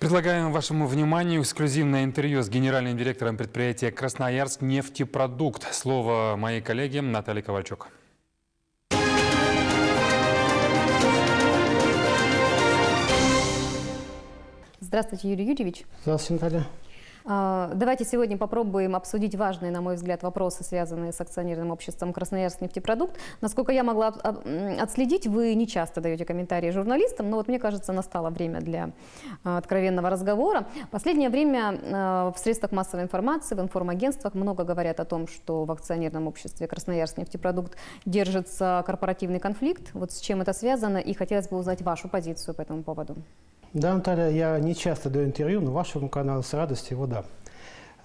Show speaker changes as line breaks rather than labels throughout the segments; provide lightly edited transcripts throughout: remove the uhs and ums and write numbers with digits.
Предлагаем вашему вниманию эксклюзивное интервью с генеральным директором предприятия «Красноярск нефтепродукт». Слово моей коллеге Наталье Ковальчук.
Здравствуйте, Юрий Юрьевич.
Здравствуйте, Наталья.
Давайте сегодня попробуем обсудить важные, на мой взгляд, вопросы, связанные с акционерным обществом «Красноярск нефтепродукт». Насколько я могла отследить, вы не часто даете комментарии журналистам, но вот мне кажется, настало время для откровенного разговора. В последнее время в средствах массовой информации, в информагентствах много говорят о том, что в акционерном обществе «Красноярск нефтепродукт» держится корпоративный конфликт. Вот с чем это связано, и хотелось бы узнать вашу позицию по этому поводу.
Да, Наталья, я не часто даю интервью, но вашему каналу с радостью его дам.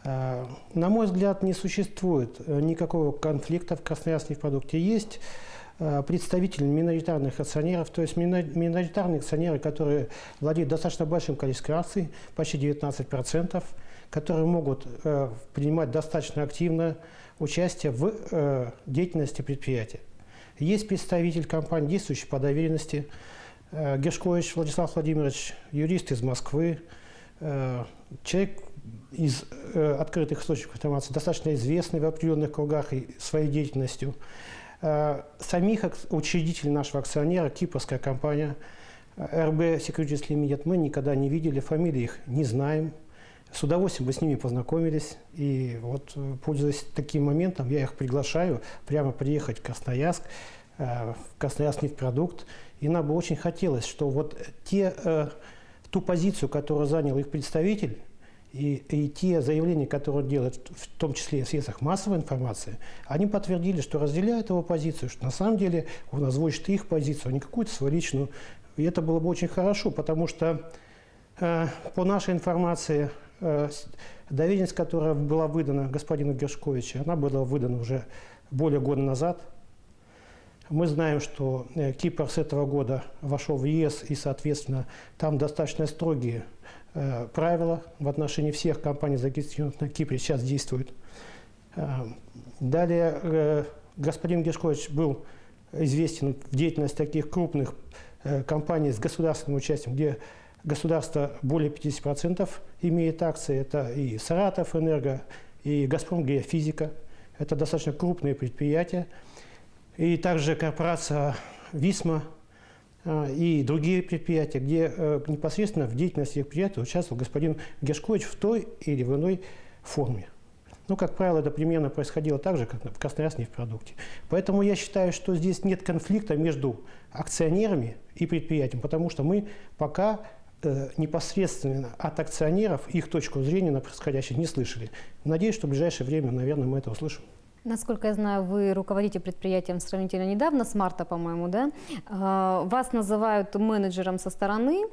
На мой взгляд, не существует никакого конфликта в Красноярск нефтепродукте. Есть представители миноритарных акционеров, то есть миноритарные акционеры, которые владеют достаточно большим количеством акций, почти 19%, которые могут принимать достаточно активное участие в деятельности предприятия. Есть представитель компании, действующий по доверенности, Гершкович Владислав Владимирович, юрист из Москвы, человек из открытых источников информации, достаточно известный в определенных кругах и своей деятельностью. Самих учредителей нашего акционера, кипрская компания RB Securities Limited, мы никогда не видели, фамилии их не знаем. С удовольствием бы с ними познакомились. И вот, пользуясь таким моментом, я их приглашаю прямо приехать в Красноярск, в Красноярск нефтепродукт. И нам бы очень хотелось, что вот ту позицию, которую занял их представитель, и те заявления, которые он делает, в том числе в средствах массовой информации, они подтвердили, что разделяют его позицию, что на самом деле он озвучит их позицию, а не какую-то свою личную. И это было бы очень хорошо, потому что по нашей информации доверенность, которая была выдана господину Гершковичу, она была выдана уже более года назад. Мы знаем, что Кипр с этого года вошел в ЕС, и, соответственно, там достаточно строгие правила в отношении всех компаний, зарегистрированных на Кипре, сейчас действуют. Далее господин Гершкович был известен в деятельности таких крупных компаний с государственным участием, где государство более 50% имеет акции. Это и Саратов Энерго, и Газпром Геофизика. Это достаточно крупные предприятия. И также корпорация «Висма» и другие предприятия, где непосредственно в деятельности этих предприятий участвовал господин Гершкович в той или в иной форме. Ну, как правило, это примерно происходило так же, как в Красноярск нефтепродукте. Поэтому я считаю, что здесь нет конфликта между акционерами и предприятием, потому что мы пока непосредственно от акционеров их точку зрения на происходящее не слышали. Надеюсь, что в ближайшее время, наверное, мы это услышим.
Насколько я знаю, вы руководите предприятием сравнительно недавно, с марта, по-моему, да? Вас называют менеджером со стороны.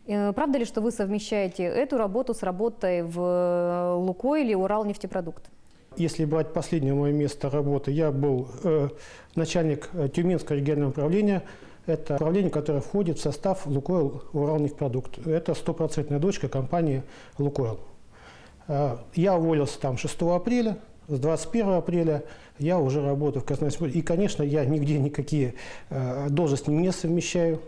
Правда ли, что вы совмещаете эту работу с работой в Лукойле Уралнефтепродукт?
Если брать последнее мое место работы, я был начальник Тюменского регионального управления. Это управление, которое входит в состав Лукойл Уралнефтепродукт. Это стопроцентная дочка компании Лукойл. Я уволился там 6 апреля. С 21 апреля я уже работаю в Красноярске. И, конечно, я нигде никакие должности не совмещаю,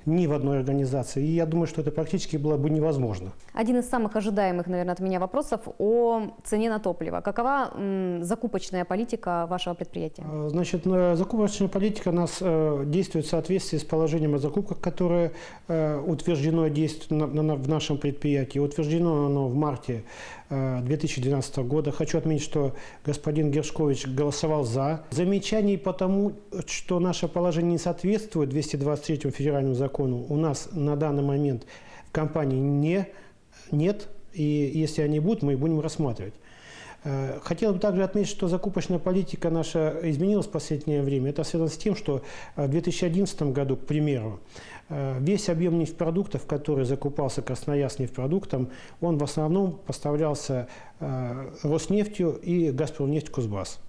ни в одной организации. И я думаю, что это практически было бы невозможно.
Один из самых ожидаемых, наверное, от меня вопросов о цене на топливо. Какова закупочная политика вашего предприятия?
Значит, закупочная политика у нас действует в соответствии с положением о закупках, которое утверждено действует в нашем предприятии. Утверждено оно в марте 2012 года. Хочу отметить, что господин Гершкович голосовал за. Замечаний по тому, что наше положение не соответствует 223 федеральному закону, у нас на данный момент в компании нет. И если они будут, мы их будем рассматривать. Хотел бы также отметить, что закупочная политика наша изменилась в последнее время. Это связано с тем, что в 2011 году, к примеру, весь объем нефтепродуктов, который закупался Красноярск нефтепродуктом, он в основном поставлялся Роснефтью и Газпромнефть Кузбасс.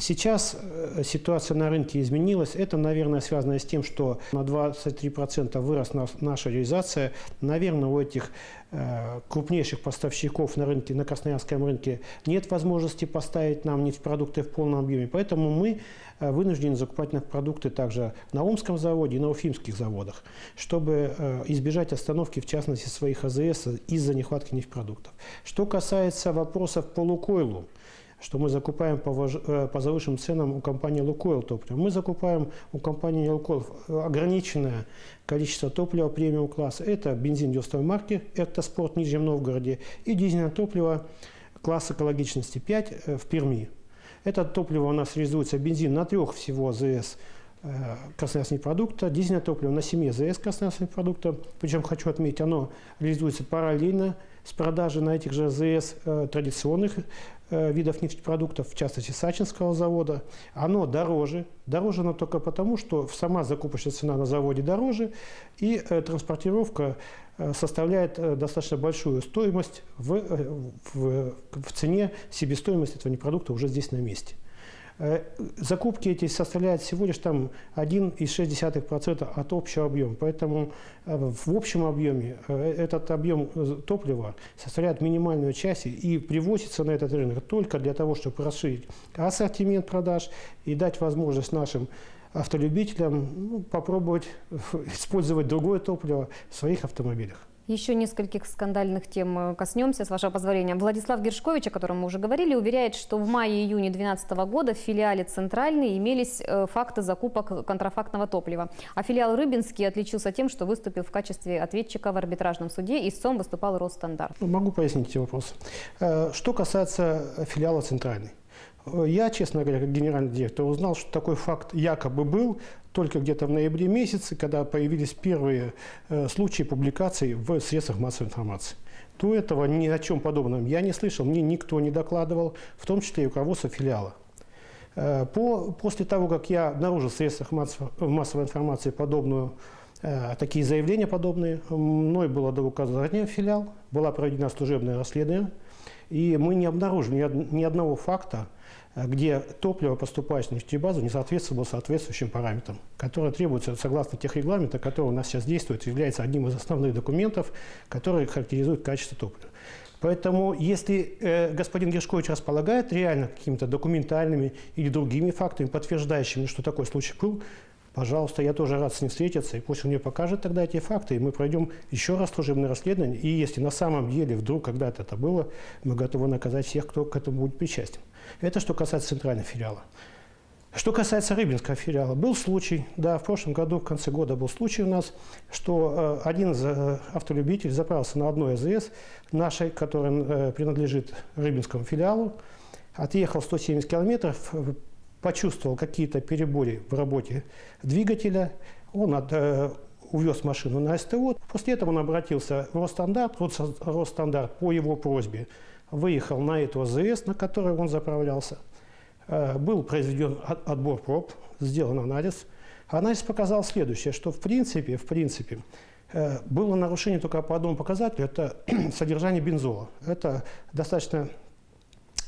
Сейчас ситуация на рынке изменилась. Это, наверное, связано с тем, что на 23% выросла наша реализация. Наверное, у этих крупнейших поставщиков на рынке, на красноярском рынке нет возможности поставить нам нефтепродукты в полном объеме. Поэтому мы вынуждены закупать нефтепродукты также на Омском заводе и на уфимских заводах, чтобы избежать остановки, в частности, своих АЗС из-за нехватки нефтепродуктов. Что касается вопросов по «Лукойлу», что мы закупаем по завышенным ценам у компании «Лукойл» топливо. Мы закупаем у компании «Лукойл» ограниченное количество топлива премиум-класса. Это бензин дёстовой марки «Эктоспорт» в Нижнем Новгороде и дизельное топливо класса экологичности 5 в Перми. Это топливо у нас реализуется бензин на 3 всего АЗС Красноярского продукта, дизельное топливо на 7 АЗС Красноярского продукта. Причем, хочу отметить, оно реализуется параллельно с продажей на этих же АЗС традиционных видов нефтепродуктов, в частности Сачинского завода. Оно дороже. Дороже оно только потому, что сама закупочная цена на заводе дороже, и транспортировка составляет достаточно большую стоимость в цене, себестоимость этого нефтепродукта уже здесь на месте. Закупки эти составляют всего лишь 1,6% от общего объема. Поэтому в общем объеме этот объем топлива составляет минимальную часть и привозится на этот рынок только для того, чтобы расширить ассортимент продаж и дать возможность нашим автолюбителям попробовать использовать другое топливо в своих автомобилях.
Еще нескольких скандальных тем коснемся, с вашего позволения. Владислав Гершкович, о котором мы уже говорили, уверяет, что в мае-июне 2012 года в филиале «Центральный» имелись факты закупок контрафактного топлива. А филиал «Рыбинский» отличился тем, что выступил в качестве ответчика в арбитражном суде. Истцом выступал «Росстандарт».
Могу пояснить эти вопросы. Что касается филиала «Центральный». Я, честно говоря, как генеральный директор, узнал, что такой факт якобы был только где-то в ноябре месяце, когда появились первые случаи публикаций в средствах массовой информации. До этого ни о чем подобном я не слышал, мне никто не докладывал, в том числе и руководство филиала. После того, как я обнаружил в средствах массовой информации такие заявления подобные, мной было доуказано в филиал, была проведена служебное расследование, и мы не обнаружили ни одного факта, где топливо, поступающее в нефтебазу, не соответствовало соответствующим параметрам, которые требуются согласно тех регламентов, которые у нас сейчас действуют, является одним из основных документов, которые характеризуют качество топлива. Поэтому, если господин Гершкович располагает реально какими-то документальными или другими фактами, подтверждающими, что такой случай был, пожалуйста, я тоже рад с ним встретиться, и пусть он мне покажет тогда эти факты, и мы пройдем еще раз служебное расследование. И если на самом деле вдруг когда-то это было, мы готовы наказать всех, кто к этому будет причастен. Это что касается центрального филиала. Что касается Рыбинского филиала, был случай, да, в прошлом году, в конце года был случай у нас, что один из автолюбителей заправился на одной АЗС нашей, которая принадлежит Рыбинскому филиалу, отъехал 170 километров, почувствовал какие-то перебои в работе двигателя, он увез машину на СТО. После этого он обратился в Росстандарт. Росстандарт по его просьбе выехал на эту АЗС, на которой он заправлялся. Был произведен отбор проб, сделан анализ. Анализ показал следующее, что в принципе было нарушение только по одному показателю, это содержание бензола.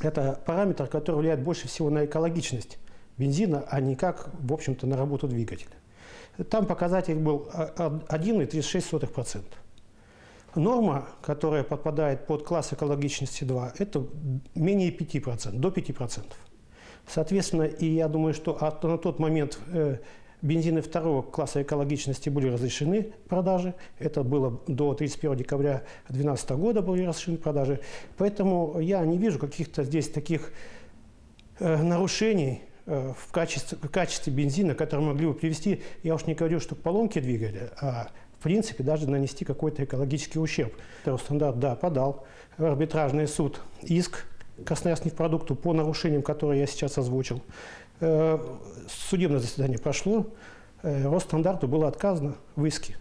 Это параметр, который влияет больше всего на экологичность бензина, а никак, в общем-то, на работу двигателя. Там показатель был 1,36%. Норма, которая подпадает под класс экологичности 2, это менее 5%, до 5%. Соответственно, и я думаю, что на тот момент бензины второго класса экологичности были разрешены продажи. Это было до 31 декабря 2012 года были разрешены продажи. Поэтому я не вижу каких-то здесь таких нарушений в качестве бензина, которые могли бы привести, я уж не говорю, что к поломке двигателя, а в принципе даже нанести какой-то экологический ущерб. Росстандарт, да, подал в арбитражный суд иск Красноярскнефтепродукту по нарушениям, которые я сейчас озвучил. Судебное заседание прошло, Росстандарту было отказано в иске.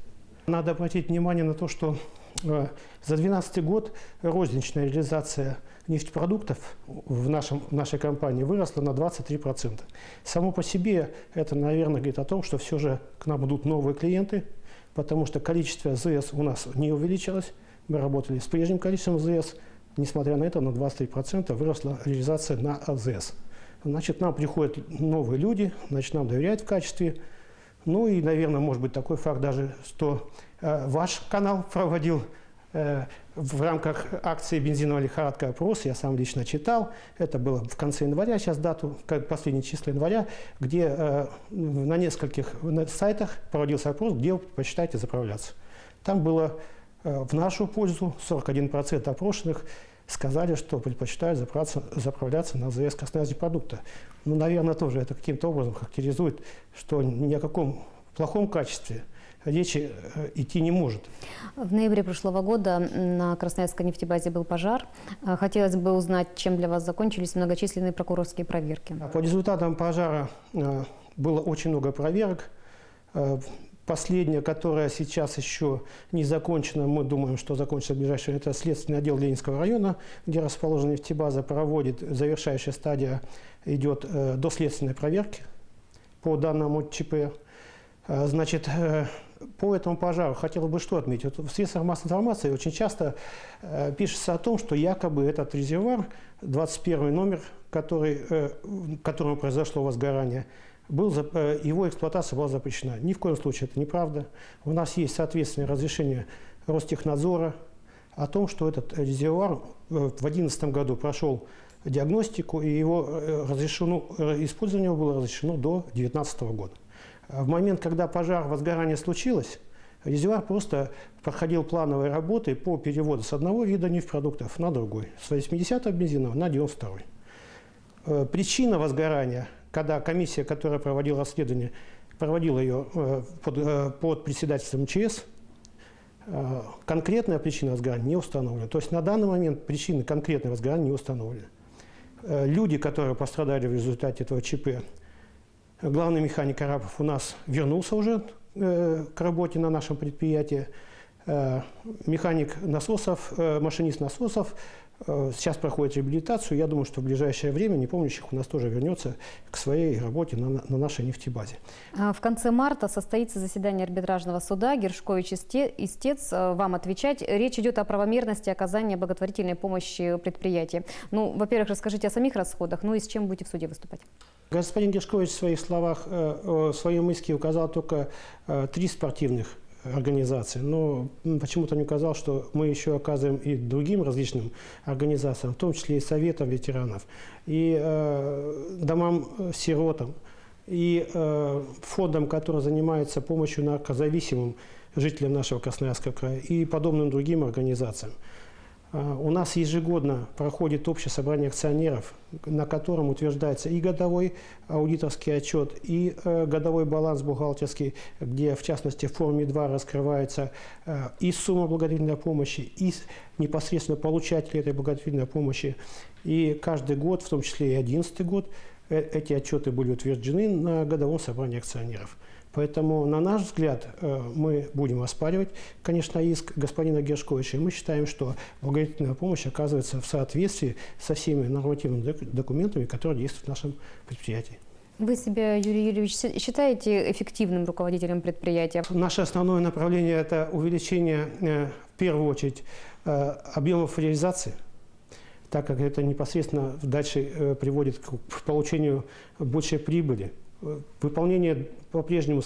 Надо обратить внимание на то, что за 2012 год розничная реализация нефтепродуктов в нашей компании выросла на 23%. Само по себе это, наверное, говорит о том, что все же к нам идут новые клиенты, потому что количество АЗС у нас не увеличилось. Мы работали с прежним количеством АЗС. Несмотря на это, на 23% выросла реализация на АЗС. Значит, нам приходят новые люди, значит, нам доверяют в качестве. Ну и, наверное, может быть такой факт даже, что ваш канал проводил в рамках акции «Бензиновая лихорадка» опрос, я сам лично читал, это было в конце января, сейчас дату, как последнее число января, где на нескольких сайтах проводился опрос, где вы предпочитаете заправляться. Там было в нашу пользу 41% опрошенных сказали, что предпочитают заправляться на АЗС «Красноярскнефтепродукта». Ну, наверное, тоже это каким-то образом характеризует, что ни о каком плохом качестве речи идти не может.
В ноябре прошлого года на Красноярской нефтебазе был пожар. Хотелось бы узнать, чем для вас закончились многочисленные прокурорские проверки.
По результатам пожара было очень много проверок. Последняя, которая сейчас еще не закончена, мы думаем, что закончится в ближайшее время, это Следственный отдел Ленинского района, где расположена нефтебаза, проводит, завершающая стадия идет доследственной проверки по данному ЧП. Значит, по этому пожару хотел бы что отметить. Вот в средствах массовой информации очень часто пишется о том, что якобы этот резервуар, 21 номер, в котором произошло возгорание, его эксплуатация была запрещена. Ни в коем случае это неправда. У нас есть соответственное разрешение Ростехнадзора о том, что этот резервуар в 2011 году прошел диагностику, и использование его было разрешено до 2019 года. В момент, когда возгорание случилось, резервуар просто проходил плановые работы по переводу с одного вида нефтепродуктов на другой, с 80-го бензинового на 92-й. Причина возгорания, когда комиссия, которая проводила расследование, проводила ее под председательством МЧС, конкретная причина возгорания не установлена. То есть на данный момент причины конкретной возгорания не установлены. Люди, которые пострадали в результате этого ЧП, главный механик Арапов у нас вернулся уже к работе на нашем предприятии. Механик насосов, машинист насосов сейчас проходит реабилитацию. Я думаю, что в ближайшее время непомнящих у нас тоже вернется к своей работе на нашей нефтебазе.
В конце марта состоится заседание арбитражного суда. Гершкович истец вам отвечать. Речь идет о правомерности оказания благотворительной помощи предприятию. Ну, во-первых, расскажите о самих расходах, ну и с чем будете в суде выступать?
Господин Гершкович в своих словах, в своем иске указал только 3 спортивных организации, но почему-то не указал, что мы еще оказываем и другим различным организациям, в том числе и советам ветеранов, и домам-сиротам, и фондам, которые занимаются помощью наркозависимым жителям нашего Красноярского края, и подобным другим организациям. У нас ежегодно проходит общее собрание акционеров, на котором утверждается и годовой аудиторский отчет, и годовой баланс бухгалтерский, где, в частности, в форме 2 раскрывается и сумма благотворительной помощи, и непосредственно получатели этой благотворительной помощи. И каждый год, в том числе и 2011 год, эти отчеты были утверждены на годовом собрании акционеров. Поэтому, на наш взгляд, мы будем оспаривать, конечно, иск господина Гершковича. И мы считаем, что благотворительная помощь оказывается в соответствии со всеми нормативными документами, которые действуют в нашем предприятии.
Вы себя, Юрий Юрьевич, считаете эффективным руководителем предприятия?
Наше основное направление – это увеличение, в первую очередь, объемов реализации, так как это непосредственно дальше приводит к получению большей прибыли. Выполнение по-прежнему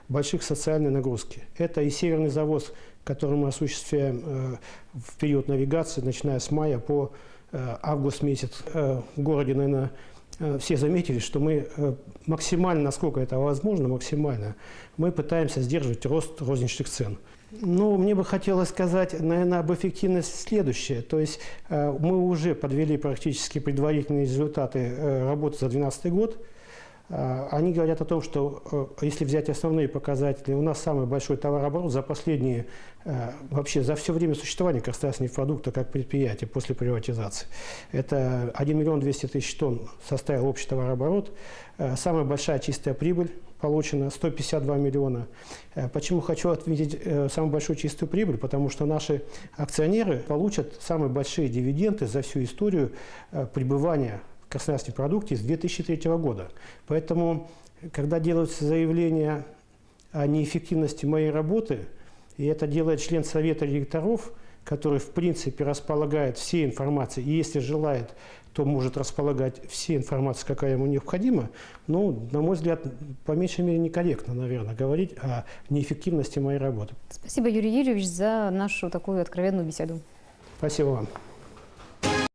больших социальных нагрузки. Это и северный завоз, который мы осуществляем в период навигации, начиная с мая по август месяц. В городе, наверное, все заметили, что мы максимально, насколько это возможно, максимально, мы пытаемся сдерживать рост розничных цен. Ну, мне бы хотелось сказать, наверное, об эффективности следующее. То есть мы уже подвели практически предварительные результаты работы за 2012 год. Они говорят о том, что если взять основные показатели, у нас самый большой товарооборот за последние, вообще за все время существования Красноярскнефтепродукта как предприятия после приватизации. Это 1 миллион 200 тысяч тонн составил общий товарооборот. Самая большая чистая прибыль получена 152 миллиона. Почему хочу отметить самую большую чистую прибыль? Потому что наши акционеры получат самые большие дивиденды за всю историю пребывания в Красноярскнефтепродукте с 2003 года. Поэтому, когда делаются заявления о неэффективности моей работы, и это делает член Совета директоров который в принципе располагает всей информацией, и если желает, то может располагать всей информацией, какая ему необходима, ну, на мой взгляд, по меньшей мере некорректно, наверное, говорить о неэффективности моей работы.
Спасибо, Юрий Юрьевич, за нашу такую откровенную беседу.
Спасибо вам.